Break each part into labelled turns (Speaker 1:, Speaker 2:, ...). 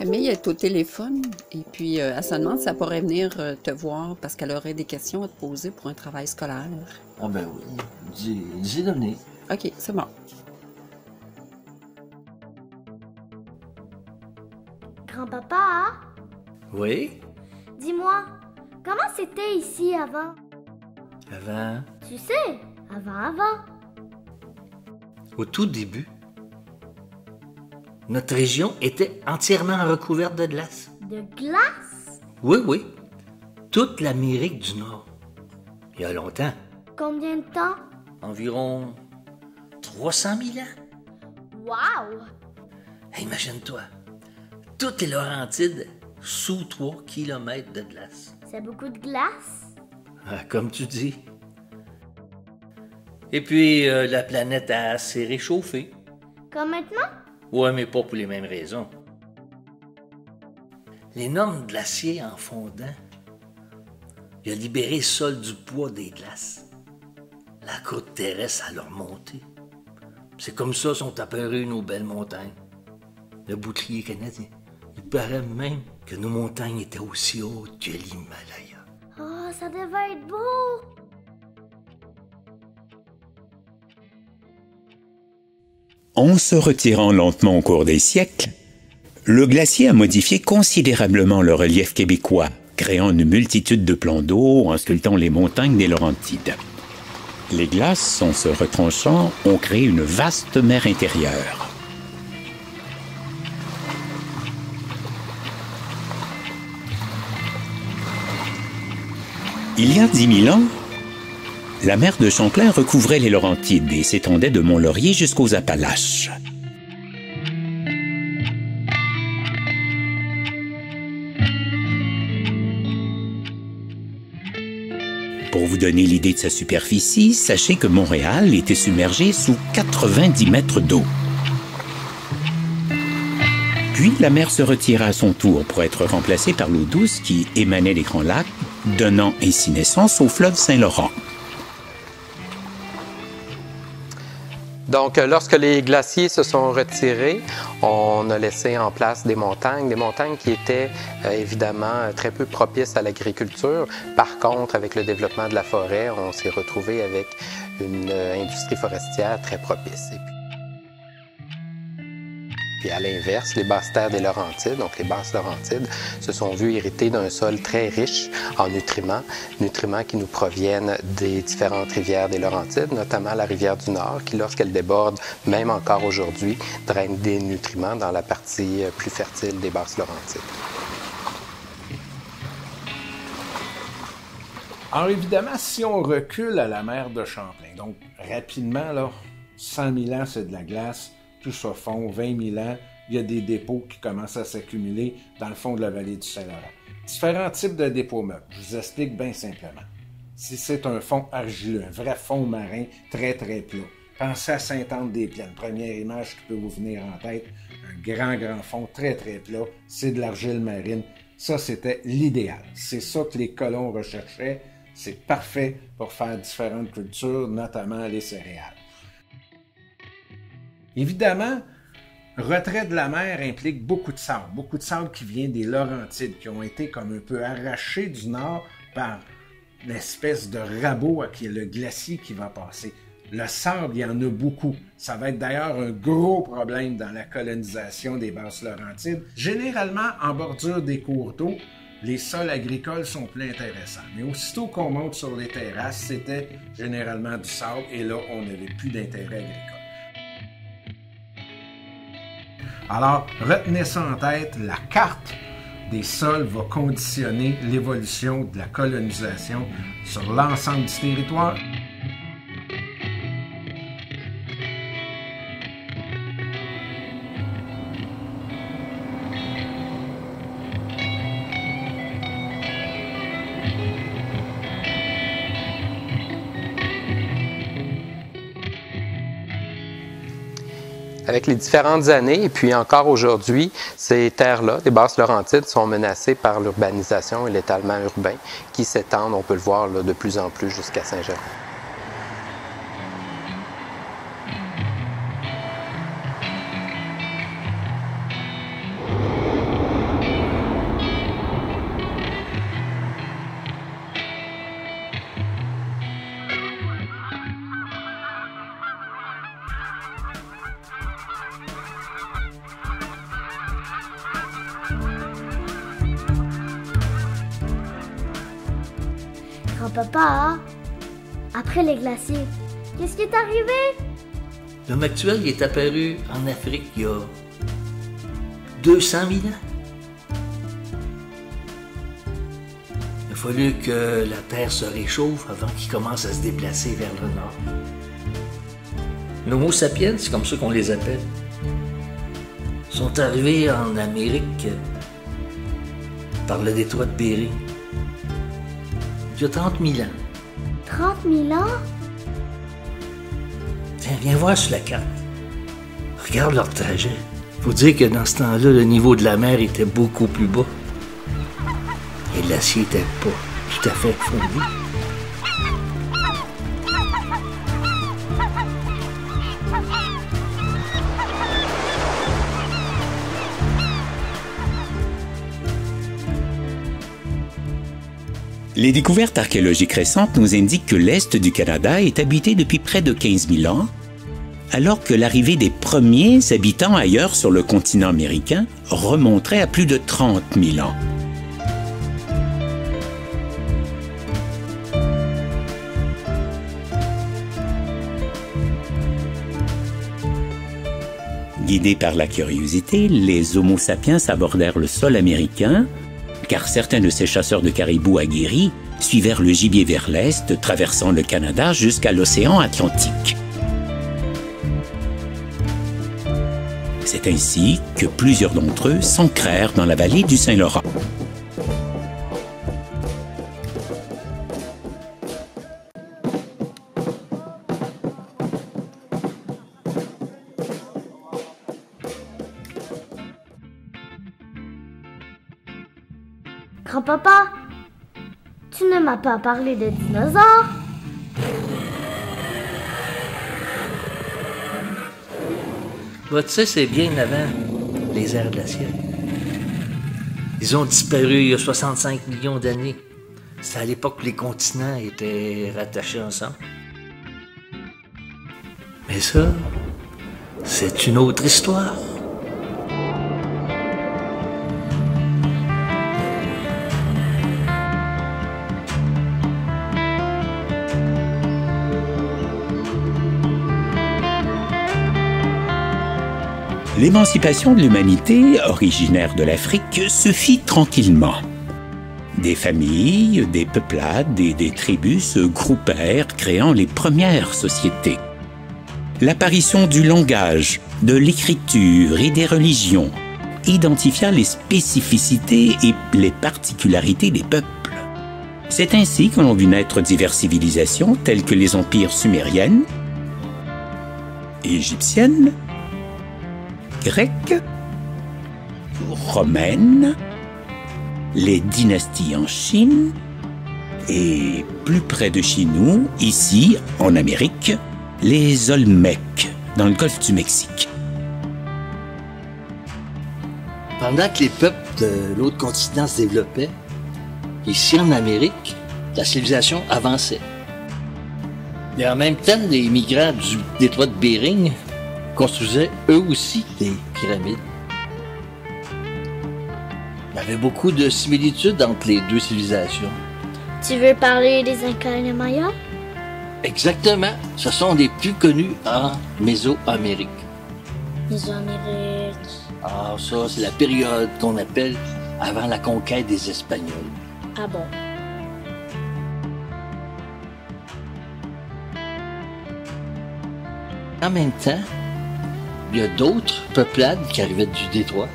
Speaker 1: Camille est au téléphone et puis elle se demande si elle pourrait venir te voir parce qu'elle aurait des questions à te poser pour un travail scolaire.
Speaker 2: Ah ben oui, dis de venir.
Speaker 1: OK, c'est bon.
Speaker 3: Grand-papa,
Speaker 2: Oui?
Speaker 3: dis-moi, comment c'était ici avant?
Speaker 2: Avant?
Speaker 3: Tu sais, avant.
Speaker 2: Au tout début, notre région était entièrement recouverte de glace.
Speaker 3: De glace?
Speaker 2: Oui. Toute l'Amérique du Nord. Il y a longtemps.
Speaker 3: Combien de temps?
Speaker 2: Environ 300 000 ans.
Speaker 3: Wow!
Speaker 2: Imagine-toi, toutes les Laurentides sous 3 kilomètres de glace.
Speaker 3: C'est beaucoup de glace?
Speaker 2: Ah, comme tu dis. Et puis, la planète s'est réchauffée.
Speaker 3: Comme maintenant?
Speaker 2: Ouais, mais pas pour les mêmes raisons. L'énorme glacier en fondant, il a libéré le sol du poids des glaces. La croûte terrestre a leur montée. C'est comme ça sont apparues nos belles montagnes. Le bouclier canadien. Il paraît même que nos montagnes étaient aussi hautes que l'Himalaya.
Speaker 3: Oh, ça devait être beau!
Speaker 4: En se retirant lentement au cours des siècles, le glacier a modifié considérablement le relief québécois, créant une multitude de plans d'eau en sculptant les montagnes des Laurentides. Les glaces, en se retranchant, ont créé une vaste mer intérieure. Il y a 10 000 ans, la mer de Champlain recouvrait les Laurentides et s'étendait de Mont-Laurier jusqu'aux Appalaches. Pour vous donner l'idée de sa superficie, sachez que Montréal était submergé sous 90 mètres d'eau. Puis la mer se retira à son tour pour être remplacée par l'eau douce qui émanait des Grands Lacs, donnant ainsi naissance au fleuve Saint-Laurent.
Speaker 5: Donc, lorsque les glaciers se sont retirés, on a laissé en place des montagnes qui étaient évidemment très peu propices à l'agriculture. Par contre, avec le développement de la forêt, on s'est retrouvé avec une industrie forestière très propice. Puis à l'inverse, les basses terres des Laurentides, donc les basses Laurentides, se sont vues héritées d'un sol très riche en nutriments qui nous proviennent des différentes rivières des Laurentides, notamment la rivière du Nord, qui, lorsqu'elle déborde, même encore aujourd'hui, draine des nutriments dans la partie plus fertile des basses Laurentides.
Speaker 6: Alors évidemment, si on recule à la mer de Champlain, donc rapidement, là, 100 000 ans, c'est de la glace, tout se fond, 20 000 ans, il y a des dépôts qui commencent à s'accumuler dans le fond de la vallée du Saint-Laurent. Différents types de dépôts meubles. Je vous explique bien simplement. Si c'est un fond argileux, un vrai fond marin très très plat, pensez à Sainte-Anne-des-Plaines. Première image qui peut vous venir en tête, un grand fond très très plat, c'est de l'argile marine. Ça, c'était l'idéal. C'est ça que les colons recherchaient. C'est parfait pour faire différentes cultures, notamment les céréales. Évidemment, retrait de la mer implique beaucoup de sable qui vient des Laurentides, qui ont été comme un peu arrachés du nord par l'espèce de rabot qui est le glacier qui va passer. Le sable, il y en a beaucoup. Ça va être d'ailleurs un gros problème dans la colonisation des basses Laurentides. Généralement, en bordure des cours d'eau, les sols agricoles sont plus intéressants. Mais aussitôt qu'on monte sur les terrasses, c'était généralement du sable et là, on n'avait plus d'intérêt agricole. Alors, retenez ça en tête, la carte des sols va conditionner l'évolution de la colonisation sur l'ensemble du territoire.
Speaker 5: Avec les différentes années, et puis encore aujourd'hui, ces terres-là, les basses Laurentides, sont menacées par l'urbanisation et l'étalement urbain qui s'étendent, on peut le voir là, de plus en plus jusqu'à Saint-Jérôme.
Speaker 3: Grand-papa, après les glaciers, qu'est-ce qui est arrivé?
Speaker 2: L'homme actuel il est apparu en Afrique il y a 200 000 ans. Il a fallu que la Terre se réchauffe avant qu'il commence à se déplacer vers le nord. L'Homo sapiens, c'est comme ça qu'on les appelle, sont arrivés en Amérique par le détroit de Bering. Il y a 30 000 ans.
Speaker 3: 30 000 ans?
Speaker 2: Tiens, viens voir sur la carte. Regarde leur trajet. Faut dire que dans ce temps-là, le niveau de la mer était beaucoup plus bas. Et l'acier n'était pas tout à fait fondu.
Speaker 4: Les découvertes archéologiques récentes nous indiquent que l'Est du Canada est habité depuis près de 15 000 ans, alors que l'arrivée des premiers habitants ailleurs sur le continent américain remonterait à plus de 30 000 ans. Guidés par la curiosité, les Homo sapiens abordèrent le sol américain, car certains de ces chasseurs de caribous aguerris suivèrent le gibier vers l'est, traversant le Canada jusqu'à l'océan Atlantique. C'est ainsi que plusieurs d'entre eux s'ancrèrent dans la vallée du Saint-Laurent.
Speaker 3: Grand-papa, tu ne m'as pas parlé de dinosaures.
Speaker 2: Bah, tu sais, c'est bien avant les ères glaciaires. Ils ont disparu il y a 65 millions d'années. C'est à l'époque que les continents étaient rattachés ensemble. Mais ça, c'est une autre histoire.
Speaker 4: L'émancipation de l'humanité, originaire de l'Afrique, se fit tranquillement. Des familles, des peuplades et des tribus se groupèrent, créant les premières sociétés. L'apparition du langage, de l'écriture et des religions identifia les spécificités et les particularités des peuples. C'est ainsi que l'on vit naître diverses civilisations telles que les empires sumériennes, égyptiennes, grecques, romaines, les dynasties en Chine et, plus près de chez nous, ici, en Amérique, les Olmecs, dans le golfe du Mexique.
Speaker 2: Pendant que les peuples de l'autre continent se développaient, ici en Amérique, la civilisation avançait. Et en même temps, les migrants du détroit de Bering construisaient eux aussi des pyramides. Il y avait beaucoup de similitudes entre les deux civilisations.
Speaker 3: Tu veux parler des Incas et des Mayas?
Speaker 2: Exactement, ce sont les plus connus en Mésoamérique.
Speaker 3: Mésoamérique.
Speaker 2: Ah, ça, c'est la période qu'on appelle avant la conquête des Espagnols.
Speaker 3: Ah bon?
Speaker 2: En même temps, il y a d'autres peuplades qui arrivaient du détroit.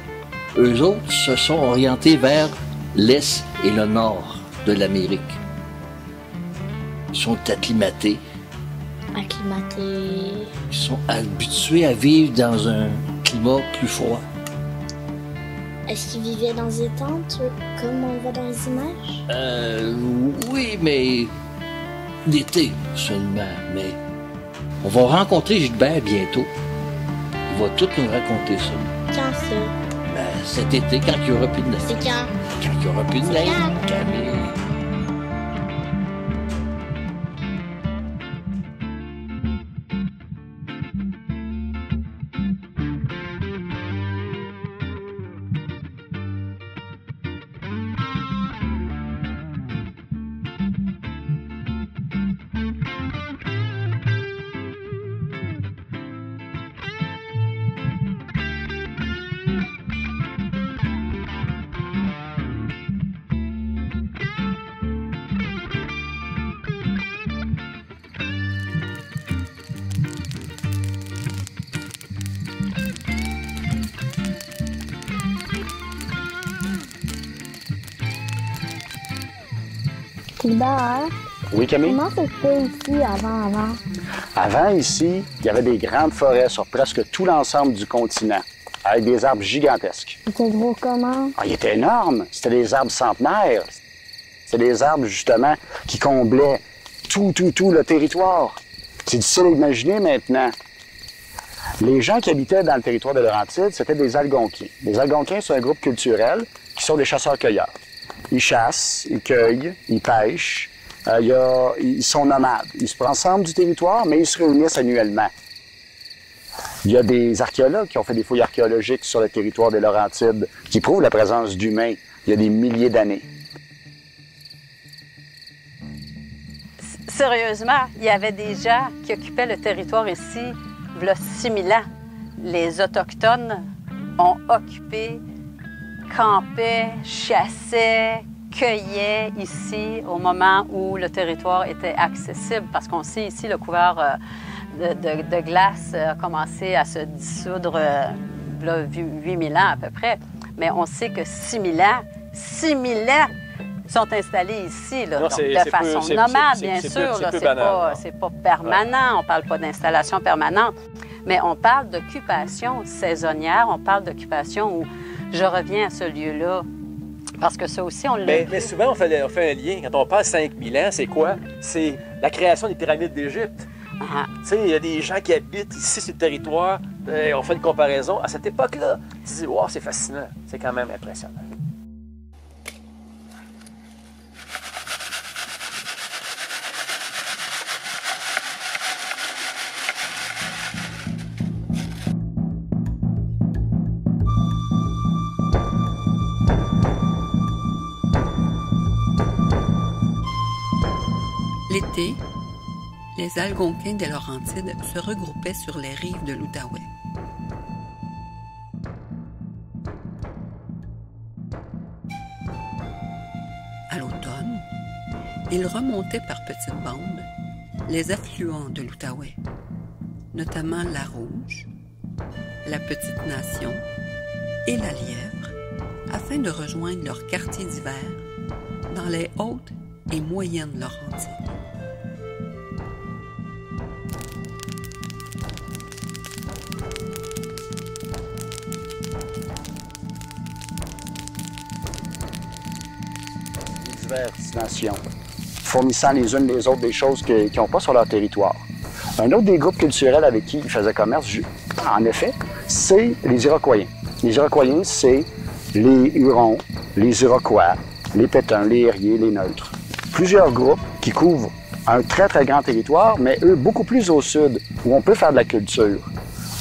Speaker 2: Eux autres se sont orientés vers l'est et le nord de l'Amérique. Ils sont acclimatés.
Speaker 3: Acclimatés.
Speaker 2: Ils sont habitués à vivre dans un climat plus froid.
Speaker 3: Est-ce qu'ils vivaient dans des tentes, comme on voit dans les images?
Speaker 2: Oui, mais d'été seulement. Mais on va rencontrer Gilbert bientôt. Il va tout nous raconter ça.
Speaker 3: Quand ça?
Speaker 2: Ben, cet été, quand il n'y aura plus de neige.
Speaker 3: C'est quand?
Speaker 2: Quand il n'y aura plus de neige,
Speaker 3: quand?
Speaker 2: Camille.
Speaker 3: Gilbert,
Speaker 7: Oui, Camille?
Speaker 3: comment c'était ici avant?
Speaker 7: Avant, ici, il y avait des grandes forêts sur presque tout l'ensemble du continent, avec des arbres gigantesques.
Speaker 3: C'était gros comment?
Speaker 7: Ah, il était énorme. C'était des arbres centenaires. C'était des arbres, justement, qui comblaient tout le territoire. C'est difficile à imaginer maintenant. Les gens qui habitaient dans le territoire de Laurentides, c'était des Algonquins. Les Algonquins, c'est un groupe culturel qui sont des chasseurs-cueilleurs. Ils chassent, ils cueillent, ils pêchent. Ils sont nomades. Ils se prennent ensemble du territoire, mais ils se réunissent annuellement. Il y a des archéologues qui ont fait des fouilles archéologiques sur le territoire des Laurentides qui prouvent la présence d'humains il y a des milliers d'années.
Speaker 8: Sérieusement, il y avait des gens qui occupaient le territoire ici, il y a 6000 ans. Les Autochtones ont occupé, campaient, chassaient, cueillaient ici au moment où le territoire était accessible, parce qu'on sait ici le couvert de glace a commencé à se dissoudre là, 8000 ans à peu près. Mais on sait que 6000 ans sont installés ici, là,
Speaker 9: non,
Speaker 8: donc, de façon nomade, bien sûr. C'est pas permanent, ouais. On ne parle pas d'installation permanente, mais on parle d'occupation saisonnière, on parle d'occupation où je reviens à ce lieu-là, parce que ça aussi, on l'a vu.
Speaker 9: Mais souvent, on fait un lien. Quand on parle 5000 ans, c'est quoi? C'est la création des pyramides d'Égypte.
Speaker 8: Ah.
Speaker 9: Tu sais, il y a des gens qui habitent ici sur le territoire, on fait une comparaison. À cette époque-là, tu dis, wow, c'est fascinant. C'est quand même impressionnant.
Speaker 1: L'été, les Algonquins des Laurentides se regroupaient sur les rives de l'Outaouais. À l'automne, ils remontaient par petites bandes les affluents de l'Outaouais, notamment la Rouge, la Petite Nation et la Lièvre, afin de rejoindre leur quartier d'hiver dans les hautes et moyennes Laurentides.
Speaker 7: Diverses nations, fournissant les unes les autres des choses qu'ils n'ont pas sur leur territoire. Un autre des groupes culturels avec qui ils faisaient commerce, en effet, c'est les Iroquois. Les Iroquois, c'est les Hurons, les Iroquois, les Pétuns, les Ériés, les Neutres. Plusieurs groupes qui couvrent un très, très grand territoire, mais eux, beaucoup plus au sud, où on peut faire de la culture.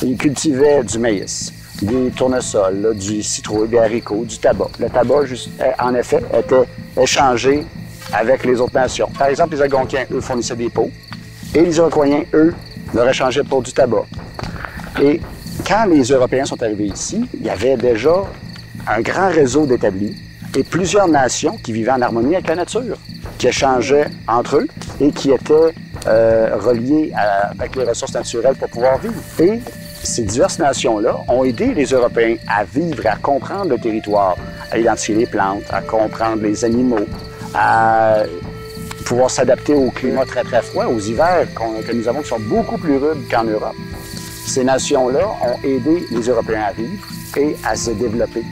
Speaker 7: Ils cultivaient du maïs, des tournesols, là, du citrouille, des haricots, du tabac. Le tabac, en effet, était échangé avec les autres nations. Par exemple, les Algonquins, eux, fournissaient des pots, et les Iroquois, eux, leur échangeaient pour du tabac. Et quand les Européens sont arrivés ici, il y avait déjà un grand réseau d'établis et plusieurs nations qui vivaient en harmonie avec la nature, qui échangeaient entre eux et qui étaient reliés avec les ressources naturelles pour pouvoir vivre. Et ces diverses nations-là ont aidé les Européens à vivre, à comprendre le territoire, à identifier les plantes, à comprendre les animaux, à pouvoir s'adapter au climat très, très froid, aux hivers que nous avons qui sont beaucoup plus rudes qu'en Europe. Ces nations-là ont aidé les Européens à vivre et à se développer.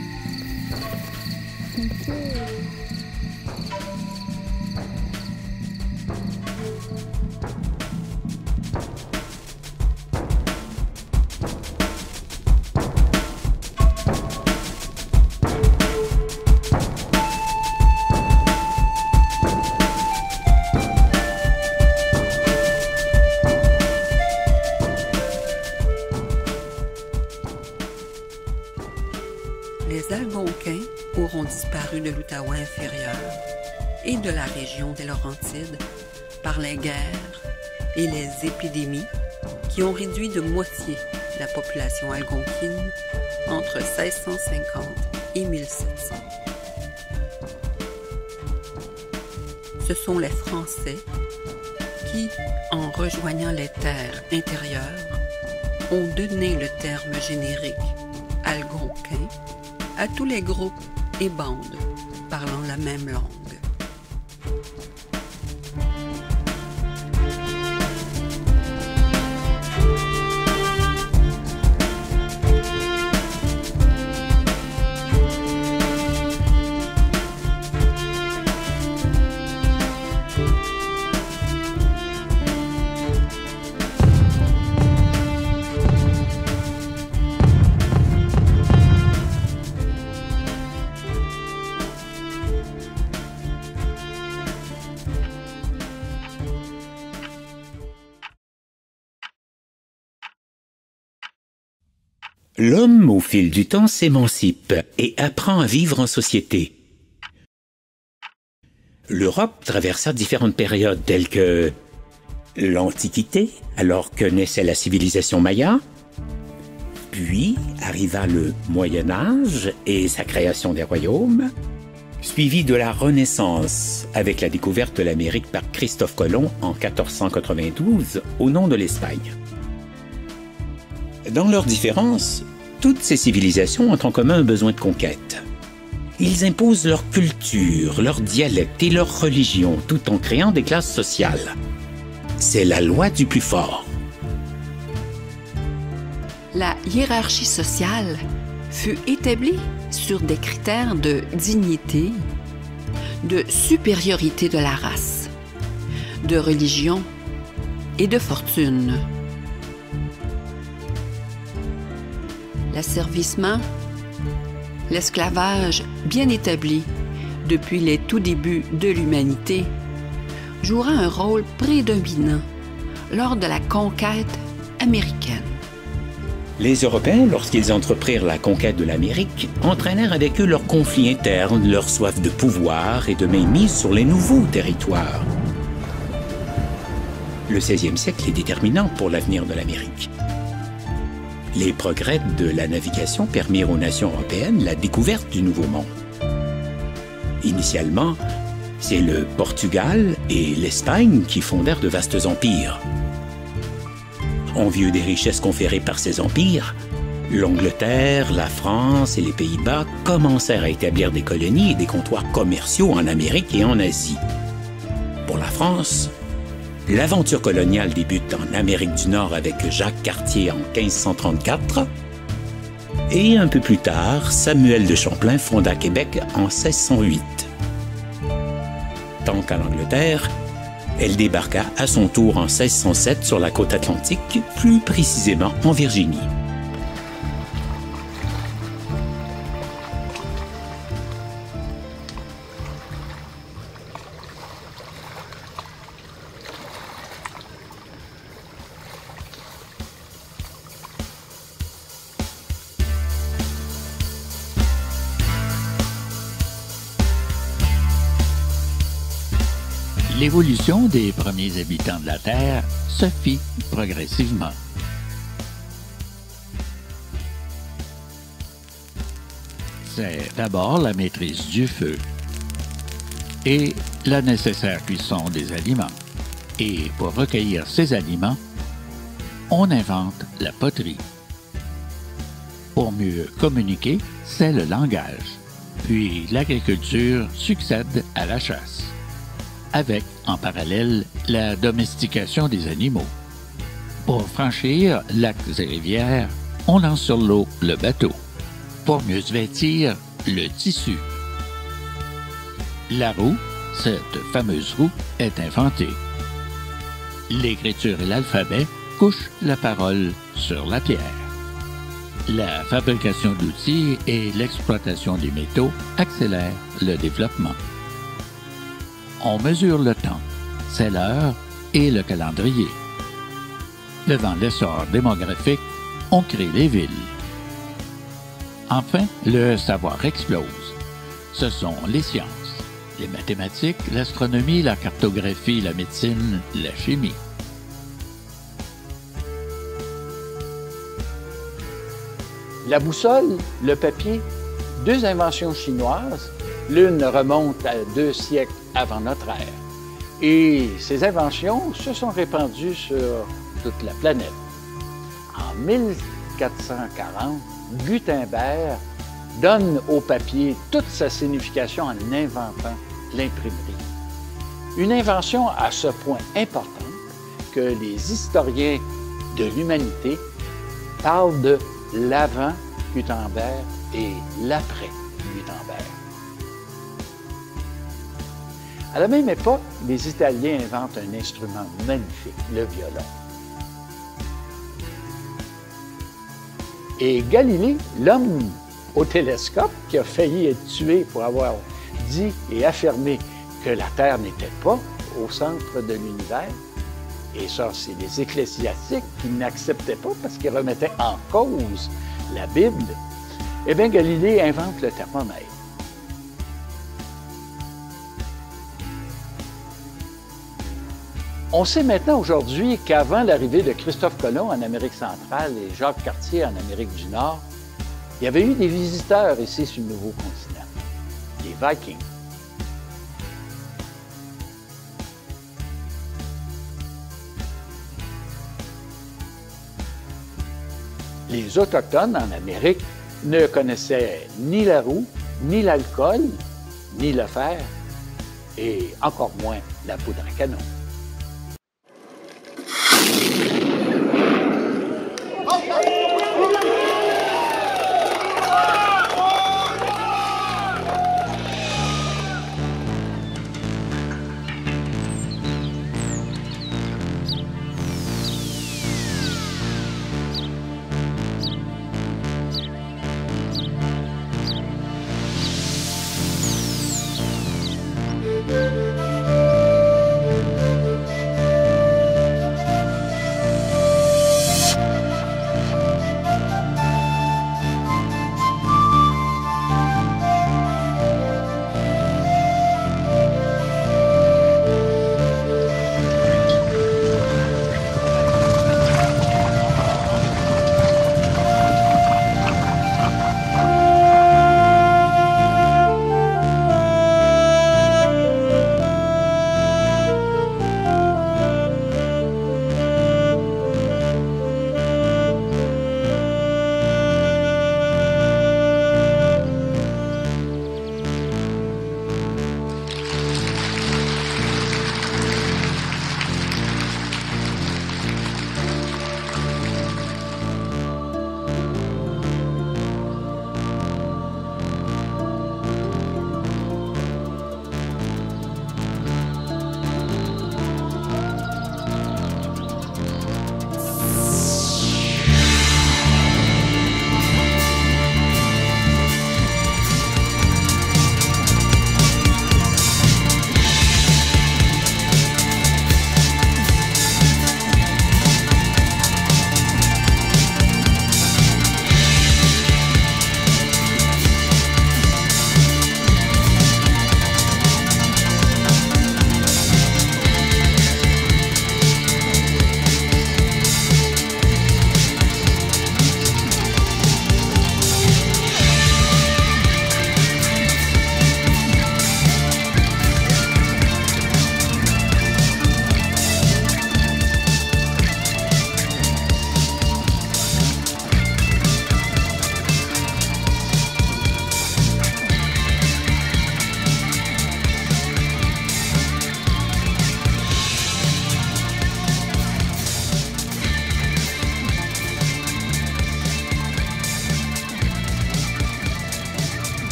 Speaker 1: Les Algonquins auront disparu de l'Outaouais inférieur et de la région des Laurentides par les guerres et les épidémies qui ont réduit de moitié la population algonquine entre 1650 et 1700. Ce sont les Français qui, en rejoignant les terres intérieures, ont donné le terme générique algonquin à tous les groupes et bandes parlant la même langue.
Speaker 4: L'homme, au fil du temps, s'émancipe et apprend à vivre en société. L'Europe traversa différentes périodes telles que l'Antiquité, alors que naissait la civilisation maya, puis arriva le Moyen Âge et sa création des royaumes, suivi de la Renaissance avec la découverte de l'Amérique par Christophe Colomb en 1492 au nom de l'Espagne. Dans leurs différences, toutes ces civilisations ont en commun un besoin de conquête. Ils imposent leur culture, leur dialecte et leur religion tout en créant des classes sociales. C'est la loi du plus fort.
Speaker 1: La hiérarchie sociale fut établie sur des critères de dignité, de supériorité de la race, de religion et de fortune. L'asservissement, l'esclavage bien établi depuis les tout débuts de l'humanité, jouera un rôle prédominant lors de la conquête américaine.
Speaker 4: Les Européens, lorsqu'ils entreprirent la conquête de l'Amérique, entraînèrent avec eux leurs conflits internes, leur soif de pouvoir et de mainmise sur les nouveaux territoires. Le 16e siècle est déterminant pour l'avenir de l'Amérique. Les progrès de la navigation permirent aux nations européennes la découverte du Nouveau Monde. Initialement, c'est le Portugal et l'Espagne qui fondèrent de vastes empires. En vue des richesses conférées par ces empires, l'Angleterre, la France et les Pays-Bas commencèrent à établir des colonies et des comptoirs commerciaux en Amérique et en Asie. Pour la France, l'aventure coloniale débute en Amérique du Nord avec Jacques Cartier en 1534 et un peu plus tard, Samuel de Champlain fonda Québec en 1608. Tant qu'en Angleterre, elle débarqua à son tour en 1607 sur la côte atlantique, plus précisément en Virginie.
Speaker 10: L'évolution des premiers habitants de la Terre se fit progressivement. C'est d'abord la maîtrise du feu et la nécessaire cuisson des aliments. Et pour recueillir ces aliments, on invente la poterie. Pour mieux communiquer, c'est le langage. Puis l'agriculture succède à la chasse, avec, en parallèle, la domestication des animaux. Pour franchir lacs et rivières, on lance sur l'eau le bateau. Pour mieux se vêtir, le tissu. La roue, cette fameuse roue, est inventée. L'écriture et l'alphabet couchent la parole sur la pierre. La fabrication d'outils et l'exploitation des métaux accélèrent le développement. On mesure le temps, c'est l'heure et le calendrier. Devant l'essor démographique, on crée les villes. Enfin, le savoir explose. Ce sont les sciences, les mathématiques, l'astronomie, la cartographie, la médecine, la chimie.
Speaker 11: La boussole, le papier, deux inventions chinoises. L'une remonte à 2 siècles avant notre ère. Et ces inventions se sont répandues sur toute la planète. En 1440, Gutenberg donne au papier toute sa signification en inventant l'imprimerie. Une invention à ce point importante que les historiens de l'humanité parlent de l'avant Gutenberg et l'après Gutenberg. À la même époque, les Italiens inventent un instrument magnifique, le violon. Et Galilée, l'homme au télescope, qui a failli être tué pour avoir dit et affirmé que la Terre n'était pas au centre de l'univers, et ça, c'est les ecclésiastiques qui n'acceptaient pas parce qu'ils remettaient en cause la Bible, eh bien, Galilée invente le thermomètre. On sait maintenant aujourd'hui qu'avant l'arrivée de Christophe Colomb en Amérique centrale et Jacques Cartier en Amérique du Nord, il y avait eu des visiteurs ici sur le nouveau continent, les Vikings. Les Autochtones en Amérique ne connaissaient ni la roue, ni l'alcool, ni le fer, et encore moins la poudre à canon.